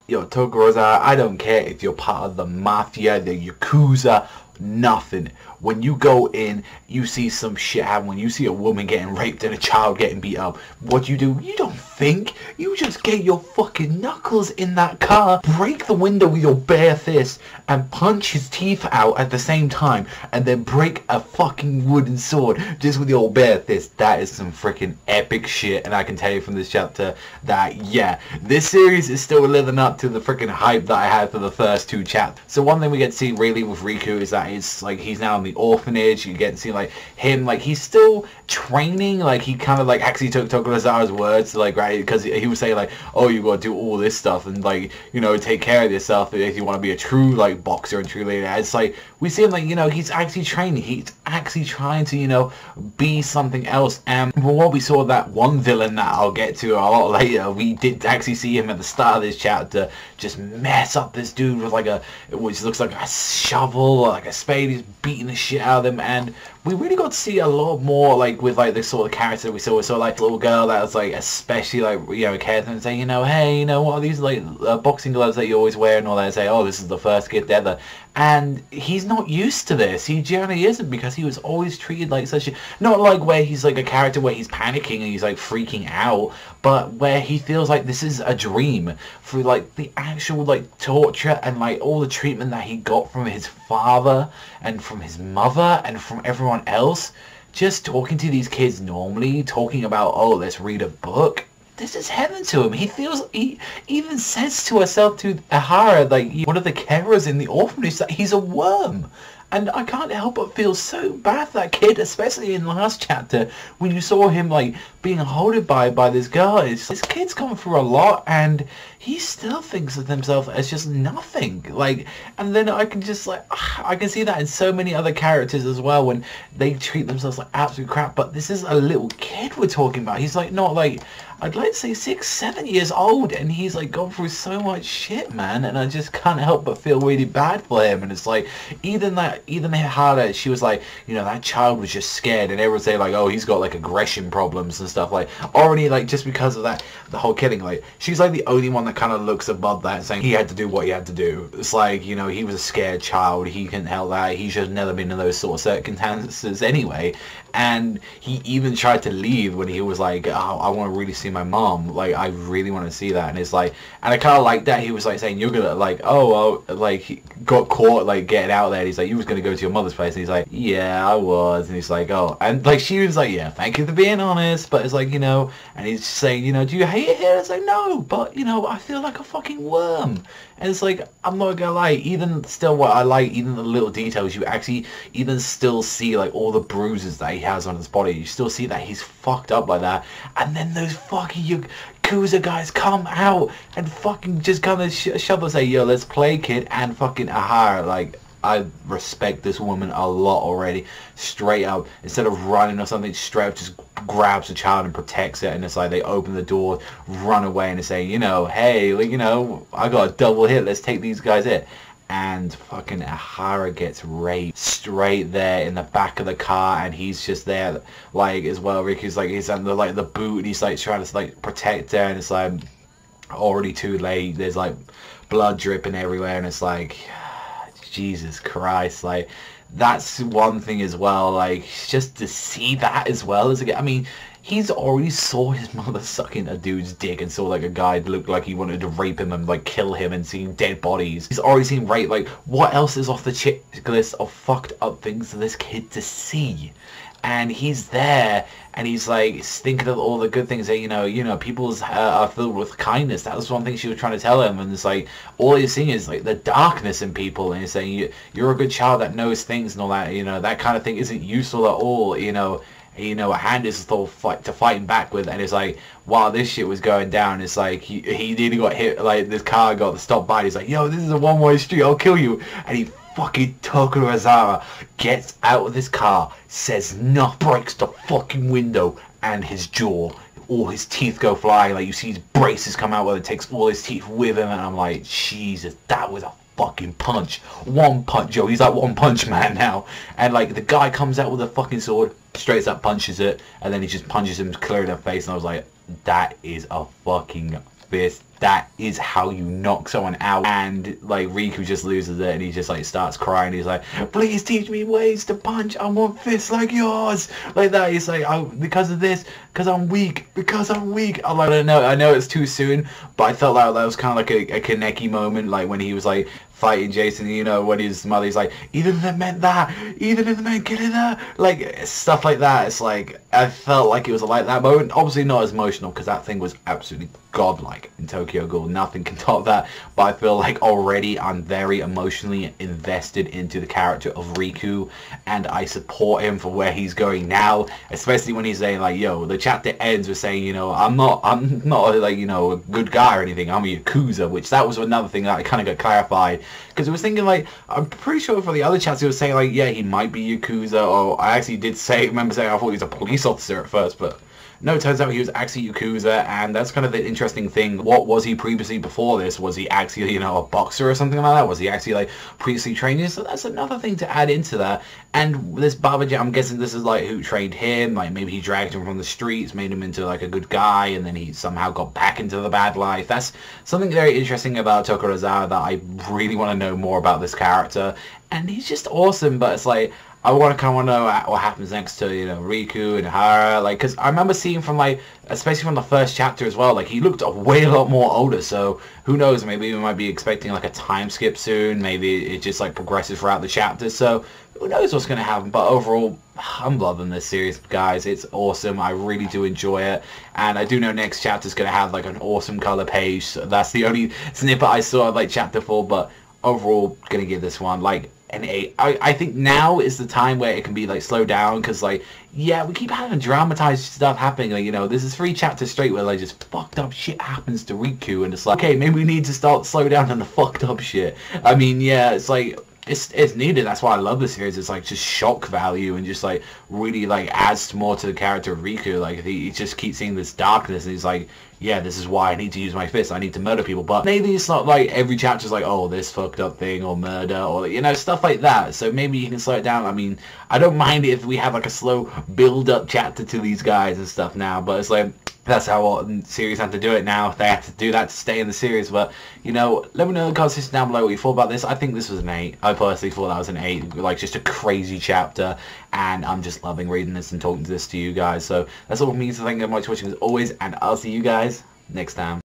Yo, Tokoroza, I don't care if you're part of the mafia, the yakuza, nothing. When you go in, you see some shit happen. When you see a woman getting raped and a child getting beat up, what you do? You don't think. You just get your fucking knuckles in that car, break the window with your bare fist, and punch his teeth out at the same time, and then break a fucking wooden sword just with your bare fist. That is some freaking epic shit, and I can tell you from this chapter that, yeah, this series is still living up to the freaking hype that I had for the first two chapters. So one thing we get to see really with Riku is that it's like he's now in the orphanage. You get to see like him, like he's still training, like he kind of like actually took Tokorozawa's words, like, right, because he was saying like, oh, you gotta do all this stuff and like, you know, take care of yourself if you want to be a true like boxer and true leader. It's like we see him like, you know, he's actually training, he's actually trying to, you know, be something else. And from what we saw, that one villain that I'll get to a lot later, we did actually see him at the start of this chapter just mess up this dude with like a, which looks like a shovel or like a spade. He's beating the shit out of him, and we really got to see a lot more like with like this sort of character we saw. We saw like a little girl that was like especially like, you know, cared for him and say, you know, hey, you know, what are these like boxing gloves that you always wear and all that, and say, oh, this is the first gift ever. And he's not used to this. He generally isn't, because he was always treated like such a, not like where he's like a character where he's panicking and he's like freaking out, but where he feels like this is a dream through like the actual like torture and like all the treatment that he got from his father and from his mother and from everyone else. Just talking to these kids normally, talking about, oh, let's read a book. This is heaven to him. He feels, he even says to herself, to Ahara, like one of the carers in the orphanage, that he's a worm. And I can't help but feel so bad for that kid, especially in the last chapter when you saw him like being holded by this girl. This kid's gone through a lot, and he still thinks of himself as just nothing. Like, and then I can just like, I can see that in so many other characters as well, when they treat themselves like absolute crap. But this is a little kid we're talking about. He's like not like, I'd like to say 6, 7 years old, and he's like gone through so much shit, man, and I just can't help but feel really bad for him. And it's like, even Hara, she was like, you know, that child was just scared, and everyone say like, oh, he's got like aggression problems and stuff, like already, like just because of that, the whole killing, like she's like the only one that kind of looks above that, saying he had to do what he had to do. It's like, you know, he was a scared child, he couldn't help that, he should have never been in those sort of circumstances anyway. And he even tried to leave when he was like, oh, I want to really see my mom, like I really want to see that. And it's like, and I kind of like that he was like saying, you're gonna like, oh well, like he got caught like getting out there, and he's like, you was gonna go to your mother's place, and he's like, yeah, I was. And he's like, oh, and like she was like, yeah, thank you for being honest, but it's like, you know, and he's saying, you know, do you hate it here? It's like, no, but you know, I feel like a fucking worm. And it's like, I'm not gonna lie, even still what I like, even the little details, you actually even still see like all the bruises that he has on his body. You still see that he's fucked up like that. And then those fucking Yakuza guys come out and fucking just kind of shove and say, yo, let's play, kid. And fucking Ahara, like, I respect this woman a lot already. Straight up, instead of running or something, straight up just grabs the child and protects it. And it's like they open the door, run away, and they say, you know, hey, like, you know, I got a double hit, let's take these guys in. And fucking Ahara gets raped straight there in the back of the car, and he's just there like as well. Riku's like, he's under like the boot, and he's like trying to like protect her, and it's like already too late. There's like blood dripping everywhere, and it's like, Jesus Christ, like that's one thing as well, like just to see that as well as again, I mean, he's already saw his mother sucking a dude's dick and saw like a guy looked like he wanted to rape him and like kill him, and seeing dead bodies. He's already seen rape. Like, what else is off the checklist of fucked up things for this kid to see? And he's there, and he's like thinking of all the good things that, you know, people's are filled with kindness. That was one thing she was trying to tell him, and it's like all he's seeing is like the darkness in people, and he's saying, you're a good child that knows things and all that, you know, that kind of thing isn't useful at all, you know, a hand is still fighting back with. And it's like, while this shit was going down, it's like he nearly got hit, like this car got stopped by, and he's like, yo, this is a one-way street, I'll kill you. And he fucking Tokorozawa gets out of this car, says no, breaks the fucking window, and his jaw, all his teeth go flying. Like you see his braces come out where it takes all his teeth with him, and I'm like, Jesus, that was a fucking punch. One punch, yo, he's like One Punch Man now. And like the guy comes out with a fucking sword, straight up punches it, and then he just punches him clear in the face, and I was like, that is a fucking fist that is how you knock someone out. And like Riku just loses it and he just like starts crying. He's like, please teach me ways to punch. I want fists like yours. Like that. He's like, oh, because of this, because I'm weak, because I'm weak. I'm like, I know it's too soon, but I felt like that was kind of like a Kaneki moment, like when he was like fighting Jason, you know, when his mother's like, even if it meant that, even if it meant killing her, like stuff like that. It's like, I felt like it was like that moment. Obviously not as emotional because that thing was absolutely godlike in Tokyo Ghoul. Nothing can top that. But I feel like already I'm very emotionally invested into the character of Riku, and I support him for where he's going now, especially when he's saying like, yo, the chapter ends with saying, you know, I'm not like, you know, a good guy or anything. I'm a Yakuza, which that was another thing that I kind of got clarified. Because I was thinking, like, I'm pretty sure for the other chats he was saying, like, yeah, he might be Yakuza, or I actually did remember saying I thought he was a police officer at first, but no, it turns out he was actually Yakuza, and that's kind of the interesting thing. What was he previously before this? Was he actually, you know, a boxer or something like that? Was he actually, like, previously trained? So that's another thing to add into that. And this Babaji, I'm guessing this is, like, who trained him. Like, maybe he dragged him from the streets, made him into, like, a good guy, and then he somehow got back into the bad life. That's something very interesting about Tokorozawa that I really want to know more about this character. And he's just awesome, but it's like, I want to kind of know what happens next to, you know, Riku and Hara, like, because I remember seeing from, like, especially from the first chapter as well, like, he looked a lot more older, so who knows, maybe we might be expecting, like, a time skip soon, maybe it just, like, progresses throughout the chapters, so who knows what's going to happen, but overall, I'm loving this series, guys. It's awesome. I really do enjoy it, and I do know next chapter's going to have, like, an awesome color page, so that's the only snippet I saw of, like, chapter 4, but overall, going to give this one, like, an 8. I think now is the time where it can be like slowed down, because like, yeah, we keep having dramatized stuff happening, like, you know, this is 3 chapters straight where like just fucked up shit happens to Riku, and it's like, okay, maybe we need to start slow down on the fucked up shit. I mean, yeah, it's like, it's needed. That's why I love the series. It's like just shock value and just like really like adds more to the character of Riku. Like he just keeps seeing this darkness and he's like, yeah, this is why I need to use my fist. I need to murder people. But maybe it's not like every chapter's like, oh, this fucked up thing or murder or, you know, stuff like that. So maybe you can slow it down. I mean, I don't mind it if we have like a slow build up chapter to these guys and stuff now, but it's like, that's how series have to do it now. They have to do that to stay in the series. But, you know, let me know in the comments down below what you thought about this. I think this was an 8. I personally thought that was an 8. Like, just a crazy chapter. And I'm just loving reading this and talking to this to you guys. So, that's all from me. So, thank you very much for watching as always. And I'll see you guys next time.